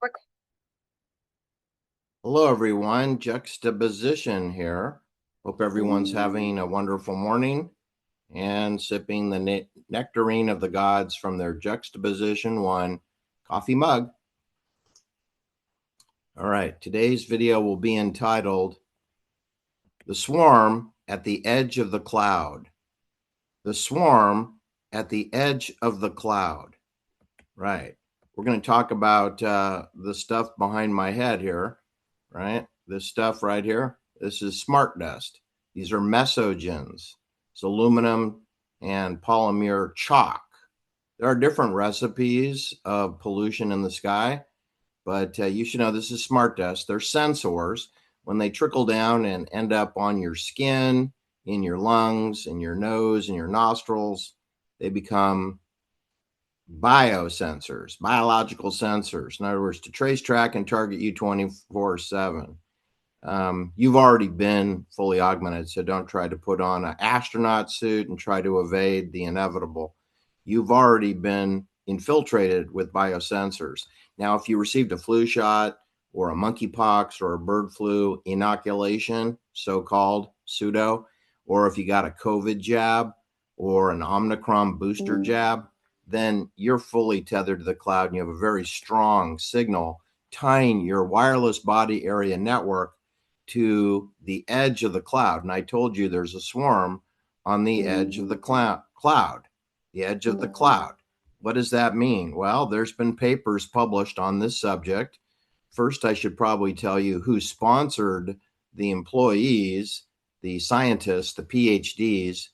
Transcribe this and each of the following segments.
Rec- Hello, everyone. Juxtaposition here. Hope everyone's having a wonderful morning and sipping the nectarine of the gods from their Juxtaposition 1 coffee mug. All right, today's video will be entitled The Swarm at the Edge of the Cloud. The Swarm at the Edge of the Cloud. Right. We're going to talk about the stuff behind my head here, right? This stuff right here. This is smart dust. These are mesogens. It's aluminum and polymer chalk. There are different recipes of pollution in the sky, but you should know this is smart dust. They're sensors. When they trickle down and end up on your skin, in your lungs, in your nose, in your nostrils, they become biosensors, biological sensors. In other words, to trace, track, and target you 24/7. You've already been fully augmented, so don't try to put on an astronaut suit and try to evade the inevitable. You've already been infiltrated with biosensors. Now, if you received a flu shot or a monkeypox or a bird flu inoculation, so called pseudo, or if you got a COVID jab or an Omicron booster jab, then you're fully tethered to the cloud and you have a very strong signal tying your wireless body area network to the edge of the cloud. And I told you there's a swarm on the edge of the cloud, the edge of the cloud. What does that mean? Well, there's been papers published on this subject. First, I should probably tell you who sponsored the employees, the scientists, the PhDs,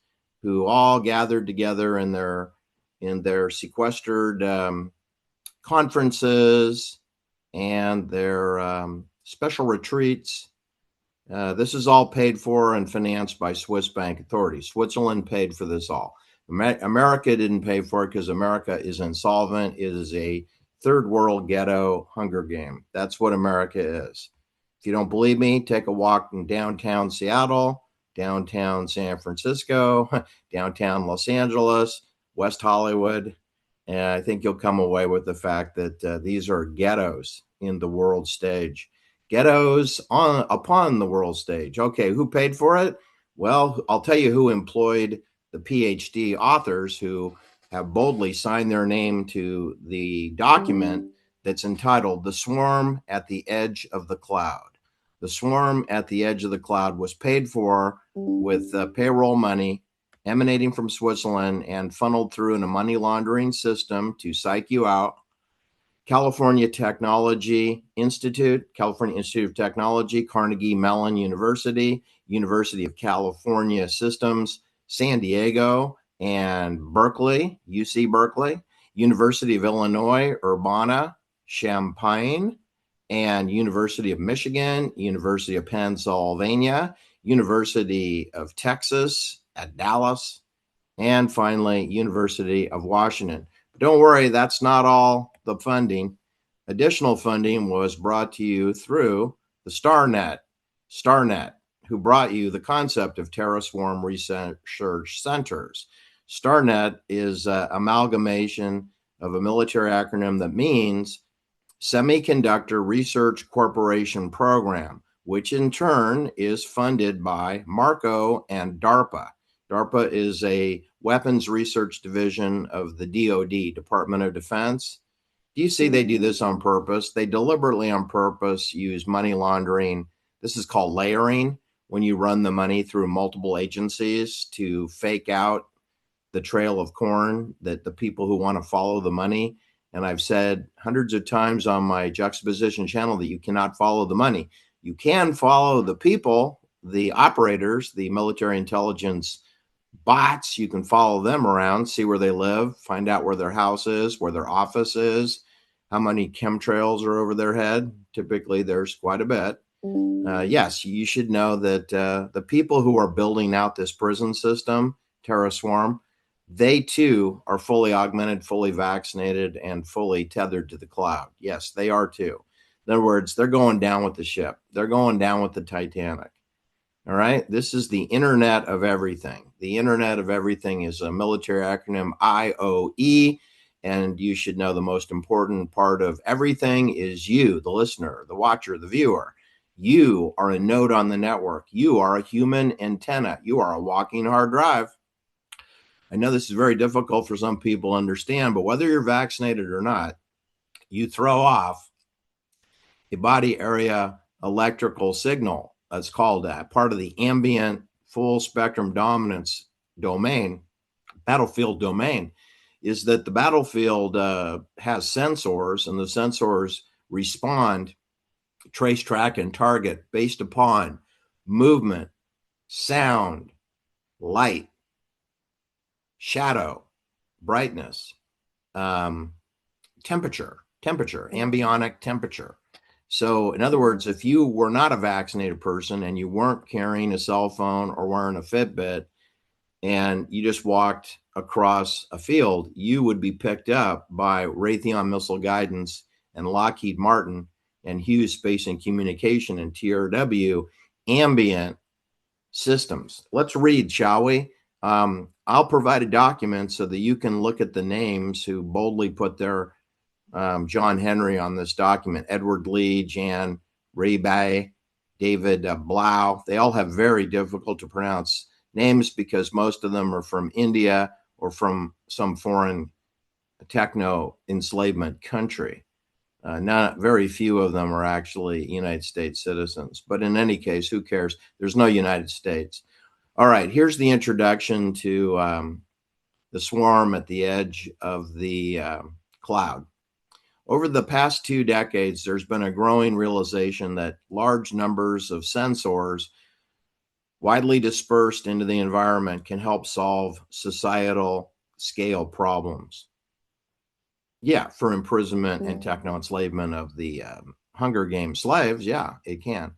who all gathered together in their sequestered conferences and their special retreats. This is all paid for and financed by Swiss bank authorities. Switzerland paid for this all. America didn't pay for it because America is insolvent. It is a third world ghetto Hunger game. That's what America is. If you don't believe me, take a walk in downtown Seattle, downtown San Francisco, downtown Los Angeles, West Hollywood, and I think you'll come away with the fact that these are ghettos in the world stage. Ghettos on upon the world stage. Okay, who paid for it? Well, I'll tell you who employed the PhD authors who have boldly signed their name to the document that's entitled The Swarm at the Edge of the Cloud. The Swarm at the Edge of the Cloud was paid for with payroll money emanating from Switzerland and funneled through in a money laundering system to psych you out. California Technology Institute, California Institute of Technology, Carnegie Mellon University, University of California Systems, San Diego, and Berkeley, UC Berkeley, University of Illinois, Urbana, Champaign, and University of Michigan, University of Pennsylvania, University of Texas at Dallas, and finally, University of Washington. But don't worry, that's not all the funding. Additional funding was brought to you through the StarNet, who brought you the concept of TerraSwarm Research Centers. StarNet is an amalgamation of a military acronym that means Semiconductor Research Corporation Program, which in turn is funded by Marco and DARPA. DARPA is a weapons research division of the DoD, Department of Defense. Do you see they do this on purpose? They deliberately on purpose use money laundering. This is called layering, when you run the money through multiple agencies to fake out the trail of corn that the people who want to follow the money. And I've said hundreds of times on my Juxtaposition channel that you cannot follow the money. You can follow the people, the operators, the military intelligence bots. You can follow them around, see where they live, find out where their house is, where their office is, how many chemtrails are over their head. Typically, there's quite a bit. Yes, you should know that the people who are building out this prison system, TerraSwarm, they too are fully augmented, fully vaccinated, and fully tethered to the cloud. Yes, they are too. In other words, they're going down with the ship. They're going down with the Titanic. All right. This is the Internet of Everything. The Internet of Everything is a military acronym, IOE, And you should know the most important part of everything is you, the listener, the watcher, the viewer. You are a node on the network. You are a human antenna. You are a walking hard drive. I know this is very difficult for some people to understand, but whether you're vaccinated or not, you throw off a body area electrical signal. That's called that, part of the ambient full spectrum dominance domain, battlefield domain, is that the battlefield has sensors, and the sensors respond, trace, track, and target based upon movement, sound, light, shadow, brightness, temperature, ambionic temperature. So in other words, if you were not a vaccinated person and you weren't carrying a cell phone or wearing a Fitbit and you just walked across a field, you would be picked up by Raytheon Missile Guidance and Lockheed Martin and Hughes Space and Communication and TRW ambient systems. Let's read, shall we? I'll provide a document so that you can look at the names who boldly put their John Henry on this document. Edward Lee, Jan Rebay, David Blau. They all have very difficult to pronounce names because most of them are from India or from some foreign techno enslavement country. Not very few of them are actually United States citizens. But in any case, who cares? There's no United States. All right, here's the introduction to the swarm at the edge of the cloud. Over the past 2 decades, there's been a growing realization that large numbers of sensors widely dispersed into the environment can help solve societal scale problems. Yeah, for imprisonment and techno enslavement of the Hunger Games slaves, yeah, it can.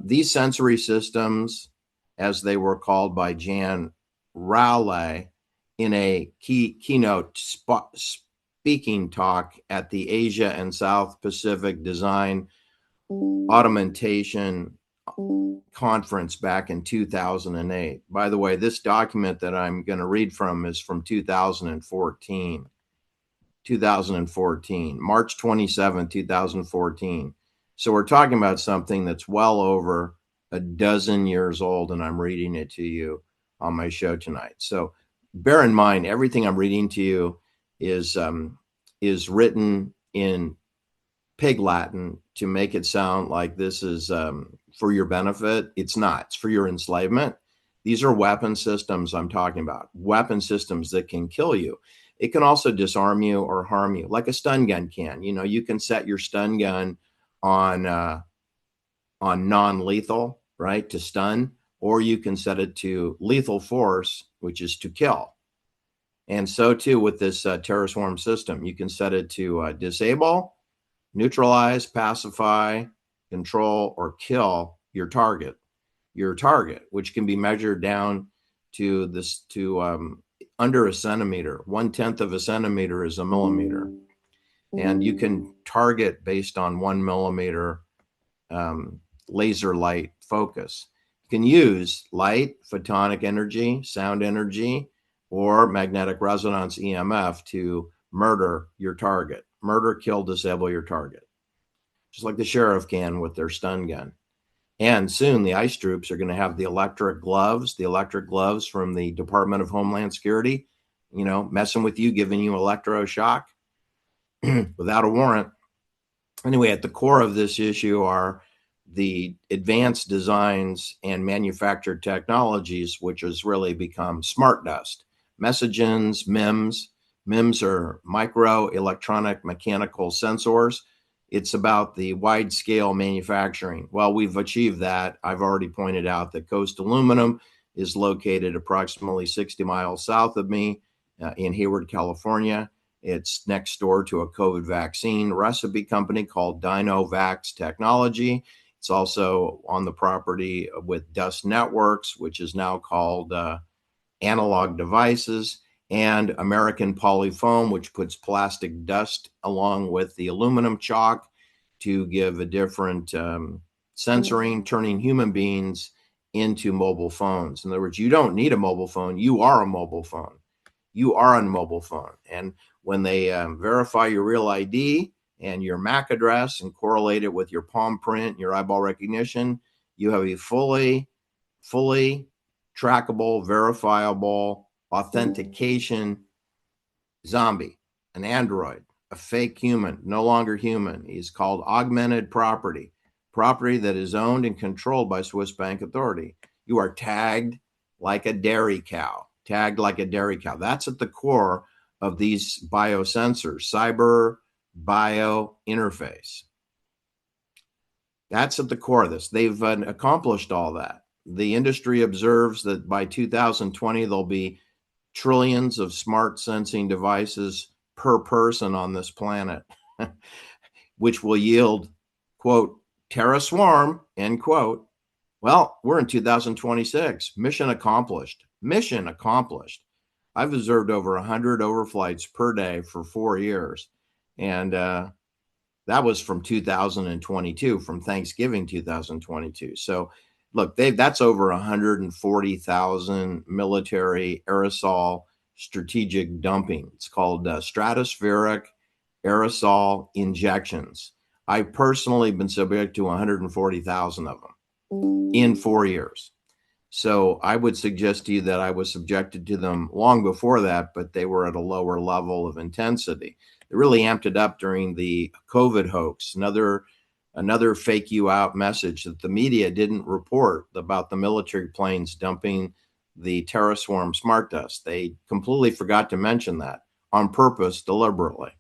These sensory systems, as they were called by Jan Rowley in a keynote speaking talk at the Asia and South Pacific Design Automation Conference back in 2008. By the way, this document that I'm going to read from is from 2014. 2014, March 27, 2014. So we're talking about something that's well over a dozen years old, and I'm reading it to you on my show tonight. So bear in mind, everything I'm reading to you is written in Pig Latin to make it sound like this is for your benefit. It's not. It's for your enslavement. These are weapon systems I'm talking about, weapon systems that can kill you. It can also disarm you or harm you, like a stun gun can. You know, you can set your stun gun on non-lethal, right, to stun, or you can set it to lethal force, which is to kill. And so too with this terror swarm system, you can set it to disable, neutralize, pacify, control, or kill your target, which can be measured down to this under a centimeter. 1/10 of a centimeter is a millimeter. And you can target based on 1 millimeter laser light focus. You can use light, photonic energy, sound energy, or magnetic resonance EMF to murder your target. Murder, kill, disable your target. Just like the sheriff can with their stun gun. And soon the ICE troops are going to have the electric gloves from the Department of Homeland Security, you know, messing with you, giving you electroshock without a warrant. Anyway, at the core of this issue are the advanced designs and manufactured technologies, which has really become smart dust. Messagens, MIMS. MIMS are micro-electromechanical sensors. It's about the wide scale manufacturing. Well, we've achieved that. I've already pointed out that Coast Aluminum is located approximately 60 miles south of me in Hayward, California. It's next door to a COVID vaccine recipe company called Dinovax Technology. It's also on the property with Dust Networks, which is now called Analog Devices, and American Polyfoam, which puts plastic dust along with the aluminum chalk to give a different censoring, turning human beings into mobile phones. In other words, you don't need a mobile phone. You are a mobile phone. You are a mobile phone. And when they verify your real ID and your MAC address and correlate it with your palm print, your eyeball recognition, you have a fully trackable, verifiable authentication zombie, an android, a fake human, no longer human. He's called augmented property that is owned and controlled by Swiss Bank Authority. You are tagged like a dairy cow, That's at the core of these biosensors, cyber bio interface. That's at the core of this. They've accomplished all that. The industry observes that by 2020, there'll be trillions of smart sensing devices per person on this planet, which will yield, quote, Terra swarm, end quote. Well, we're in 2026. Mission accomplished. I've observed over 100 overflights per day for 4 years. And that was from 2022, from Thanksgiving 2022. So look, that's over 140,000 military aerosol strategic dumping. It's called stratospheric aerosol injections. I've personally been subject to 140,000 of them in 4 years. So I would suggest to you that I was subjected to them long before that, but they were at a lower level of intensity. They really amped it up during the COVID hoax, another fake you out message that the media didn't report about the military planes dumping the Terra Swarm smart dust. They completely forgot to mention that on purpose, deliberately.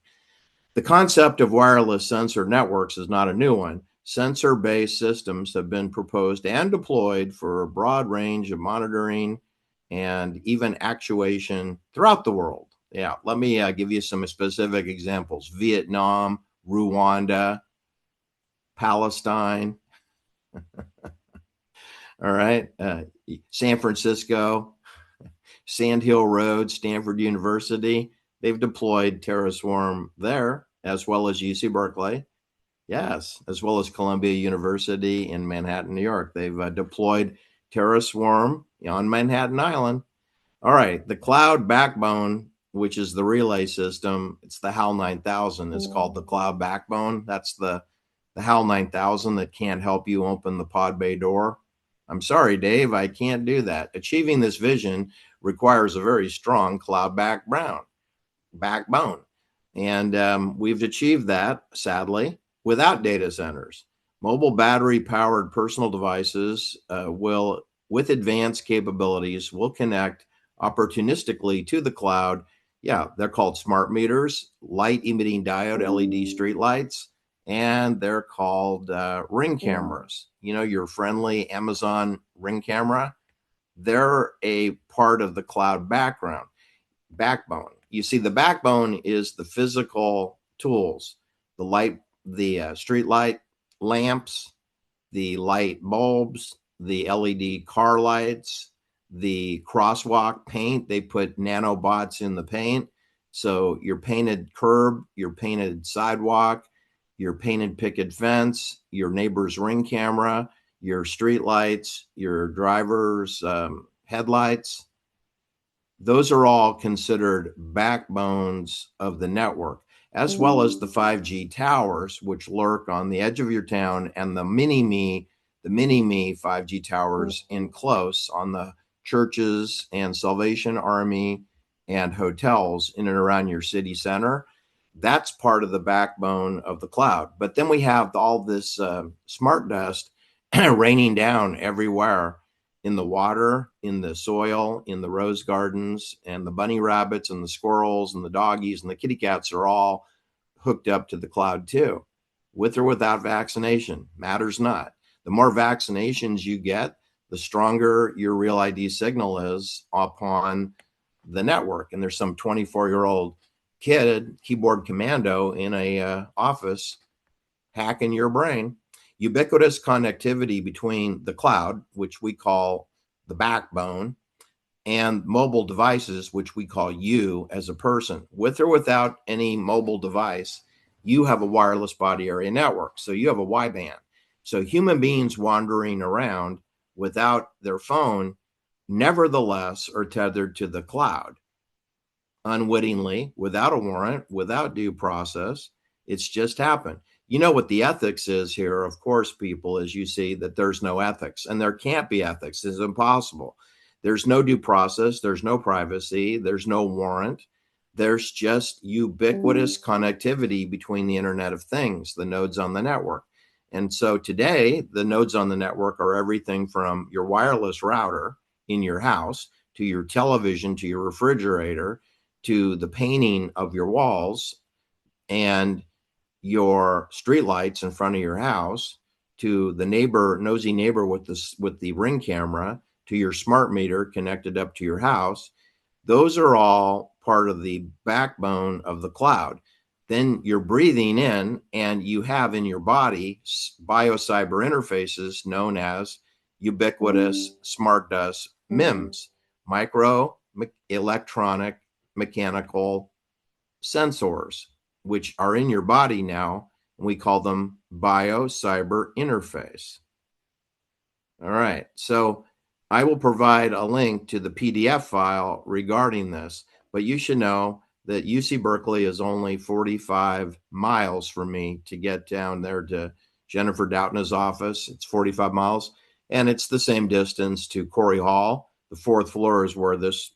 The concept of wireless sensor networks is not a new one. Sensor-based systems have been proposed and deployed for a broad range of monitoring and even actuation throughout the world. Yeah, let me give you some specific examples. Vietnam, Rwanda, Palestine, all right, San Francisco, Sand Hill Road, Stanford University. They've deployed Terra Swarm there, as well as UC Berkeley. Yes, as well as Columbia University in Manhattan, New York. They've deployed Terra Swarm on Manhattan Island. All right, the cloud backbone, which is the relay system, it's the HAL 9000. It's called the cloud backbone. That's the HAL 9000 that can't help you open the pod bay door. I'm sorry, Dave, I can't do that. Achieving this vision requires a very strong cloud backbone. And we've achieved that, sadly, without data centers. Mobile battery-powered personal devices with advanced capabilities, will connect opportunistically to the cloud. Yeah, they're called smart meters, light-emitting diode LED streetlights, and they're called ring cameras. You know, your friendly Amazon Ring camera. They're a part of the cloud backbone. You see, the backbone is the physical tools, the light, the street light lamps, the light bulbs, the LED car lights, the crosswalk paint. They put nanobots in the paint. So your painted curb, your painted sidewalk, your painted picket fence, your neighbor's ring camera, your street lights, your driver's headlights. Those are all considered backbones of the network, as well as the 5G towers, which lurk on the edge of your town, and the mini-me 5G towers in close on the churches and Salvation Army and hotels in and around your city center. That's part of the backbone of the cloud. But then we have all this smart dust raining down everywhere, in the water, in the soil, in the rose gardens, and the bunny rabbits and the squirrels and the doggies and the kitty cats are all hooked up to the cloud too, with or without vaccination, matters not. The more vaccinations you get, the stronger your Real ID signal is upon the network. And there's some 24-year-old kid, keyboard commando in a office hacking your brain. Ubiquitous connectivity between the cloud, which we call the backbone, and mobile devices, which we call you as a person. With or without any mobile device, you have a wireless body area network. So you have a Y-band. So human beings wandering around without their phone, nevertheless, are tethered to the cloud. unwittingly, without a warrant, without due process. It's just happened. You know what the ethics is here, of course, people, is you see that there's no ethics, and there can't be ethics. It's impossible. There's no due process. There's no privacy. There's no warrant. There's just ubiquitous connectivity between the Internet of Things, the nodes on the network. And so today, the nodes on the network are everything from your wireless router in your house to your television, to your refrigerator, to the painting of your walls and your streetlights in front of your house, to the nosy neighbor with the Ring camera, to your smart meter connected up to your house. Those are all part of the backbone of the cloud. Then you're breathing in, and you have in your body biocyber interfaces known as ubiquitous smart dust MIMS, micro-electronic mechanical sensors, which are in your body now, and we call them biocyber interface. All right, so I will provide a link to the PDF file regarding this, but you should know that UC Berkeley is only 45 miles from me to get down there to Jennifer Doudna's office. It's 45 miles, and it's the same distance to Corey Hall. The fourth floor is where this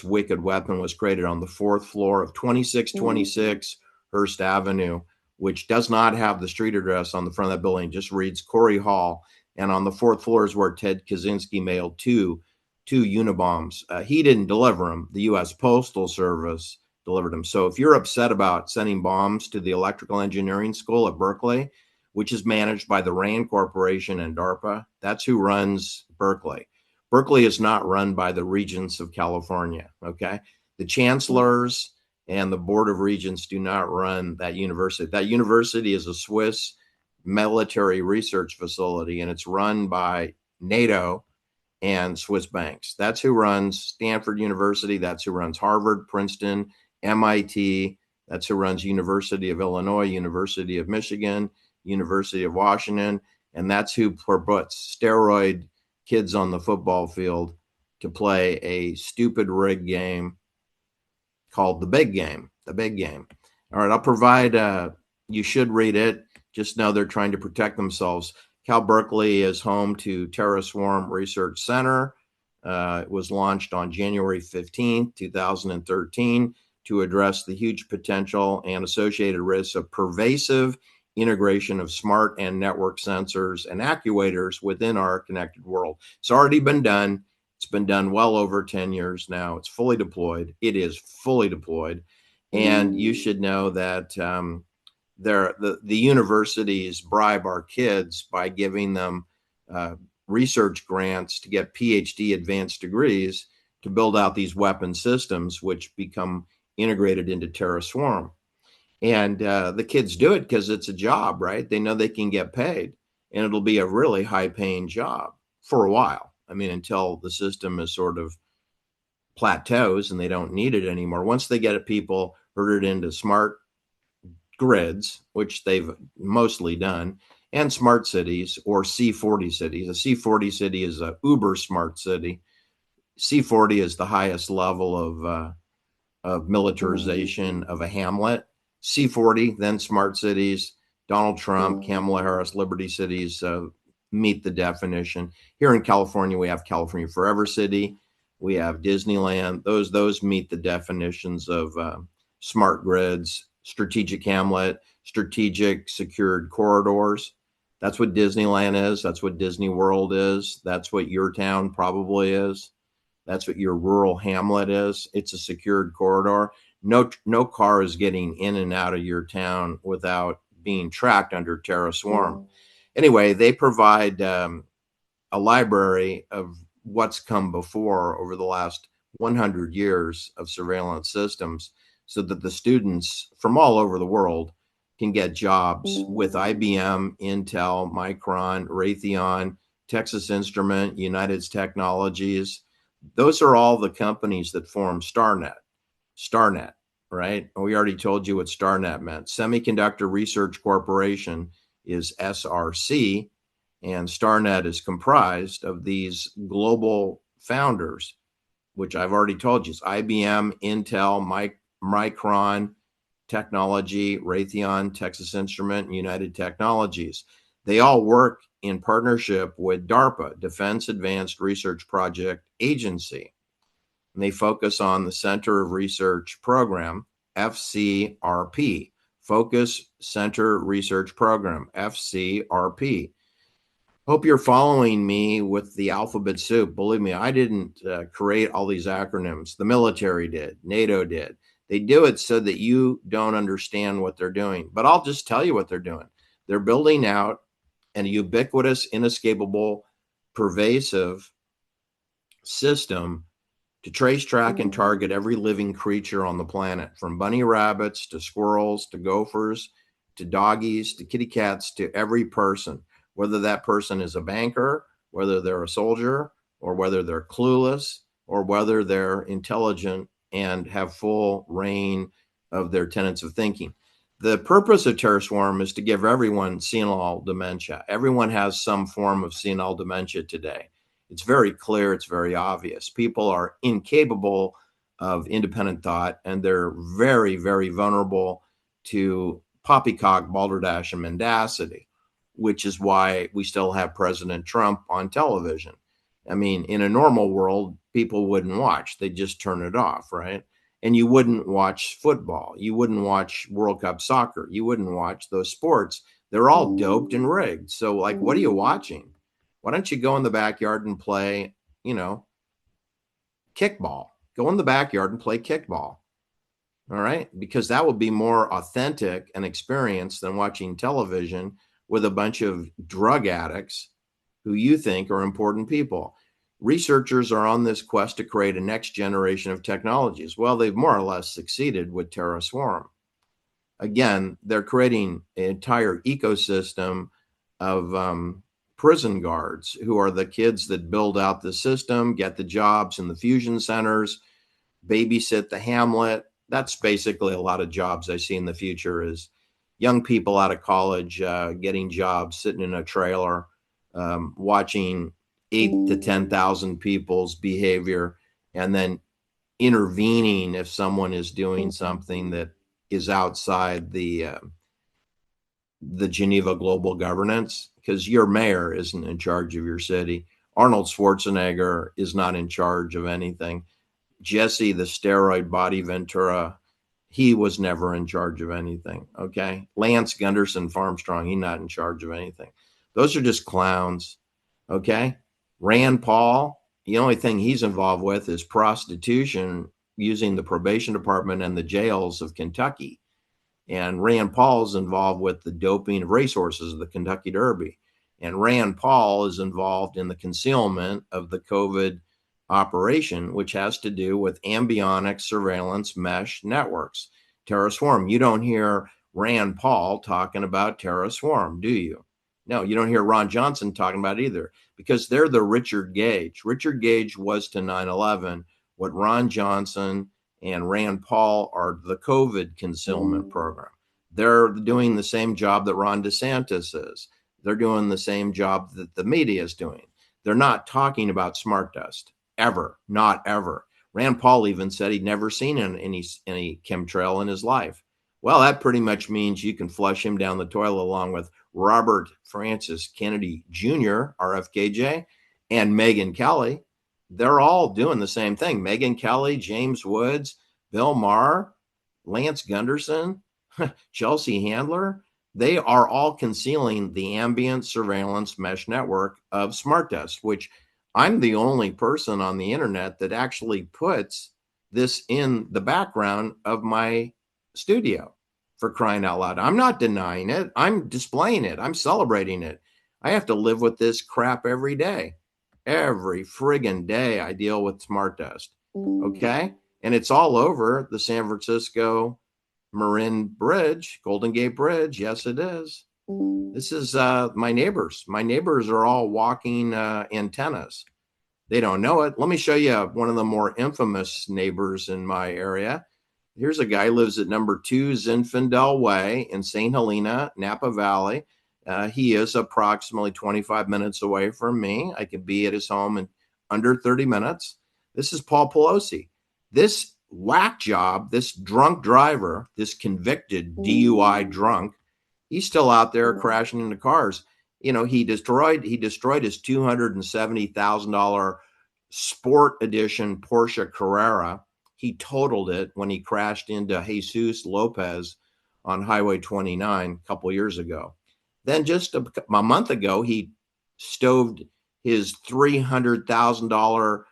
wicked weapon was created, on the fourth floor of 2626 Hearst Avenue, which does not have the street address on the front of that building, just reads Corey Hall. And on the fourth floor is where Ted Kaczynski mailed two Unibombs. He didn't deliver them. The U.S. Postal Service delivered them. So if you're upset about sending bombs to the Electrical Engineering School at Berkeley, which is managed by the RAND Corporation and DARPA, that's who runs Berkeley. Berkeley is not run by the Regents of California, okay? The chancellors and the Board of Regents do not run that university. That university is a Swiss military research facility, and it's run by NATO and Swiss banks. That's who runs Stanford University. That's who runs Harvard, Princeton, MIT. That's who runs University of Illinois, University of Michigan, University of Washington. And that's who puts steroid kids on the football field to play a stupid rigged game called the big game. The big game. All right, I'll provide, you should read it. Just know they're trying to protect themselves. Cal Berkeley is home to TerraSwarm Research Center. It was launched on January 15th, 2013, to address the huge potential and associated risks of pervasive integration of smart and network sensors and actuators within our connected world. It's already been done. It's been done well over 10 years now. It's fully deployed. It is fully deployed. And you should know that the universities bribe our kids by giving them research grants to get PhD advanced degrees to build out these weapon systems, which become integrated into TerraSwarm. And the kids do it because it's a job, right? They know they can get paid, and it'll be a really high paying job for a while. I mean, until the system is sort of plateaus and they don't need it anymore. Once they get people herded into smart grids, which they've mostly done, and smart cities or C40 cities. A C40 city is a uber smart city. C40 is the highest level of militarization of a hamlet. C40, then smart cities. Donald Trump, Kamala Harris, Liberty cities meet the definition. Here in California, we have California Forever City. We have Disneyland. Those meet the definitions of smart grids, strategic hamlet, strategic secured corridors. That's what Disneyland is. That's what Disney World is. That's what your town probably is. That's what your rural hamlet is. It's a secured corridor. No car is getting in and out of your town without being tracked under TerraSwarm. Anyway, they provide a library of what's come before over the last 100 years of surveillance systems, so that the students from all over the world can get jobs with IBM, Intel, Micron, Raytheon, Texas Instrument, United Technologies. Those are all the companies that form StarNet. StarNet, right? We already told you what StarNet meant. Semiconductor Research Corporation is SRC, and StarNet is comprised of these global founders. which I've already told you is IBM, Intel, Micron Technology, Raytheon, Texas Instrument, and United Technologies. They all work in partnership with DARPA, Defense Advanced Research Project Agency. And they focus on the Center of Research Program, FCRP, Focus Center Research Program, FCRP. Hope you're following me with the alphabet soup. Believe me, I didn't create all these acronyms. The military did, NATO did. They do it so that you don't understand what they're doing. But I'll just tell you what they're doing. They're building out an ubiquitous, inescapable, pervasive system to trace, track, and target every living creature on the planet, from bunny rabbits to squirrels to gophers to doggies to kitty cats to every person, whether that person is a banker, whether they're a soldier, or whether they're clueless, or whether they're intelligent and have full reign of their tenets of thinking. The purpose of TerraSwarm is to give everyone senile dementia. Everyone has some form of senile dementia today. It's very clear, it's very obvious. People are incapable of independent thought, and they're very, very vulnerable to poppycock, balderdash, and mendacity, which is why we still have President Trump on television. I mean, in a normal world, people wouldn't watch. They'd just turn it off, right? And you wouldn't watch football. You wouldn't watch World Cup soccer. You wouldn't watch those sports. They're all doped and rigged. So, like, what are you watching? Why don't you go in the backyard and play, kickball? Go in the backyard and play kickball. All right? Because that will be more authentic an experience than watching television with a bunch of drug addicts who you think are important people. Researchers are on this quest to create a next generation of technologies. Well, they've more or less succeeded with TerraSwarm. Again, they're creating an entire ecosystem of prison guards who are the kids that build out the system, get the jobs in the fusion centers, babysit the hamlet. That's basically a lot of jobs I see in the future is young people out of college getting jobs, sitting in a trailer, watching 8 to 10,000 people's behavior, and then intervening if someone is doing something that is outside the Geneva Global Governance, because your mayor isn't in charge of your city. Arnold Schwarzenegger is not in charge of anything. Jesse, the steroid body Ventura, he was never in charge of anything, okay? Lance Gunderson Farmstrong, he's not in charge of anything. Those are just clowns, okay? Rand Paul, the only thing he's involved with is prostitution using the probation department and the jails of Kentucky. And Rand Paul is involved with the doping of racehorses of the Kentucky Derby. And Rand Paul is involved in the concealment of the COVID operation, which has to do with ambionic surveillance mesh networks. TerraSwarm. You don't hear Rand Paul talking about TerraSwarm, do you? No, you don't hear Ron Johnson talking about it either, because they're the Richard Gage. Richard Gage was to 9/11 what Ron Johnson and Rand Paul are the COVID concealment program. They're doing the same job that Ron DeSantis is. They're doing the same job that the media is doing. They're not talking about smart dust, ever, not ever. Rand Paul even said he'd never seen any chemtrail in his life. Well, that pretty much means you can flush him down the toilet along with Robert Francis Kennedy Jr., RFKJ, and Megyn Kelly. They're all doing the same thing. Megyn Kelly, James Woods, Bill Maher, Lance Gunderson, Chelsea Handler. They are all concealing the ambient surveillance mesh network of SmartDust, which I'm the only person on the internet that actually puts this in the background of my studio, for crying out loud. I'm not denying it. I'm displaying it. I'm celebrating it. I have to live with this crap every day. Every friggin' day I deal with smart dust. Okay? And it's all over the San Francisco Marin Bridge, Golden Gate Bridge. Yes, it is. This is my neighbors. My neighbors are all walking antennas. They don't know it. Let me show you one of the more infamous neighbors in my area. Here's a guy who lives at number 2 Zinfandel Way in St. Helena, Napa Valley. He is approximately 25 minutes away from me. I could be at his home in under 30 minutes. This is Paul Pelosi. This whack job, this drunk driver, this convicted DUI drunk, he's still out there crashing into cars. You know, he destroyed his $270,000 sport edition Porsche Carrera. He totaled it when he crashed into Jesus Lopez on Highway 29 a couple years ago. Then just a month ago, he stoved his $300,000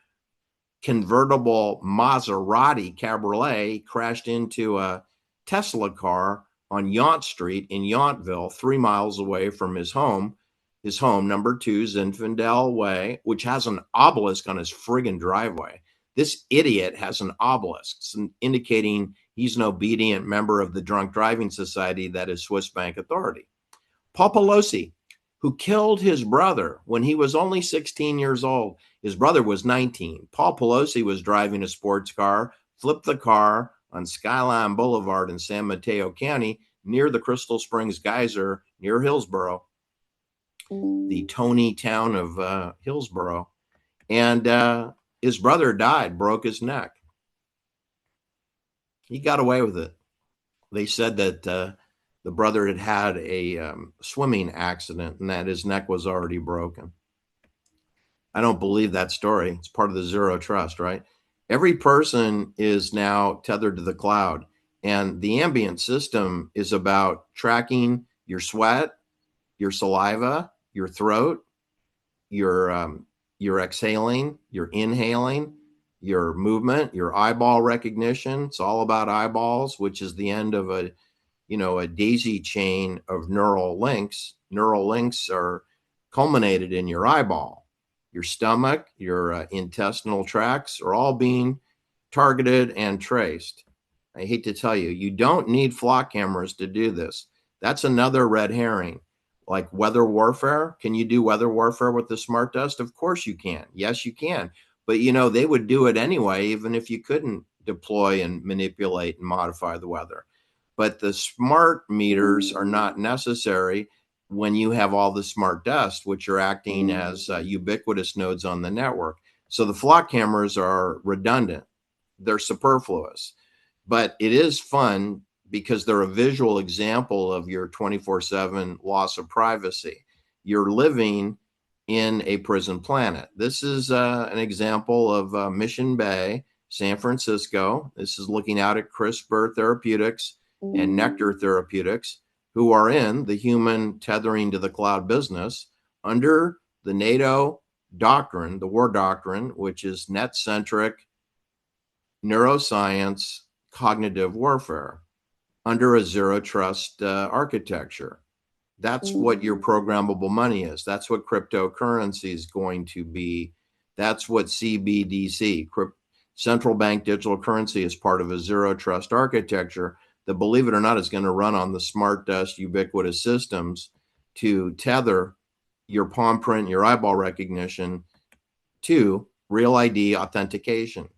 convertible Maserati Cabriolet, crashed into a Tesla car on Yount Street in Yountville, 3 miles away from his home. His home, number 2 Zinfandel Way, which has an obelisk on his friggin' driveway. This idiot has an obelisk indicating he's an obedient member of the Drunk Driving Society that is Swiss Bank Authority. Paul Pelosi, who killed his brother when he was only 16 years old. His brother was 19. Paul Pelosi was driving a sports car, flipped the car on Skyline Boulevard in San Mateo County near the Crystal Springs Geyser near Hillsboro, the Tony town of Hillsboro. And his brother died, broke his neck. He got away with it. They said that the brother had a swimming accident and that his neck was already broken. I don't believe that story. It's part of the zero trust, right? Every person is now tethered to the cloud, and the ambient system is about tracking your sweat, your saliva, your throat, your exhaling, your inhaling, your movement, your eyeball recognition. It's all about eyeballs, which is the end of a daisy chain of neural links. Neural links are culminated in your eyeball. Your stomach, your intestinal tracts are all being targeted and traced. I hate to tell you, you don't need flock cameras to do this. That's another red herring. Like weather warfare. Can you do weather warfare with the smart dust? Of course you can. Yes, you can. But, they would do it anyway, even if you couldn't deploy and manipulate and modify the weather. But the smart meters are not necessary when you have all the smart dust, which are acting as ubiquitous nodes on the network. So the flock cameras are redundant. They're superfluous. But it is fun because they're a visual example of your 24/7 loss of privacy. You're living in a prison planet. This is an example of Mission Bay, San Francisco. This is looking out at CRISPR Therapeutics and Nectar Therapeutics, who are in the human tethering to the cloud business under the NATO doctrine, the war doctrine, which is net-centric neuroscience cognitive warfare under a zero trust architecture. That's what your programmable money is. That's what cryptocurrency is going to be. That's what CBDC, central bank digital currency, is part of a zero trust architecture that, believe it or not, is going to run on the smart dust ubiquitous systems to tether your palm print, your eyeball recognition to real ID authentication.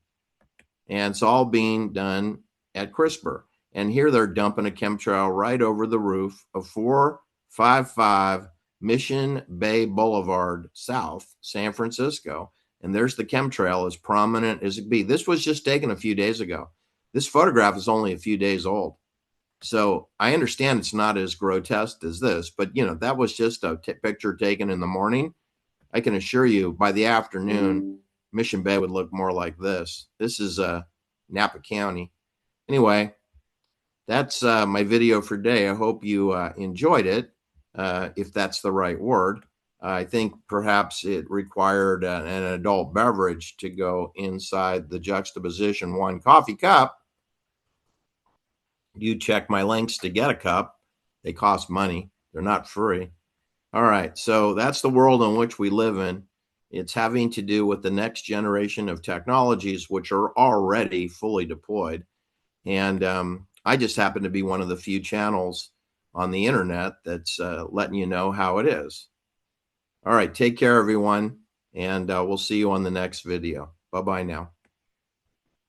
And it's all being done at CRISPR. And here they're dumping a chemtrail right over the roof of 455 Mission Bay Boulevard South, San Francisco. And there's the chemtrail, as prominent as it be. This was just taken a few days ago. This photograph is only a few days old. So I understand it's not as grotesque as this, but that was just a picture taken in the morning. I can assure you by the afternoon, Mission Bay would look more like this. This is Napa County. Anyway, that's my video for today. I hope you enjoyed it, if that's the right word. I think perhaps it required an adult beverage to go inside the Juxtaposition 1 coffee cup. You check my links to get a cup. They cost money. They're not free. All right. So that's the world in which we live in. It's having to do with the next generation of technologies, which are already fully deployed. And I just happen to be one of the few channels on the internet that's letting you know how it is. All right. Take care, everyone. And we'll see you on the next video. Bye-bye now.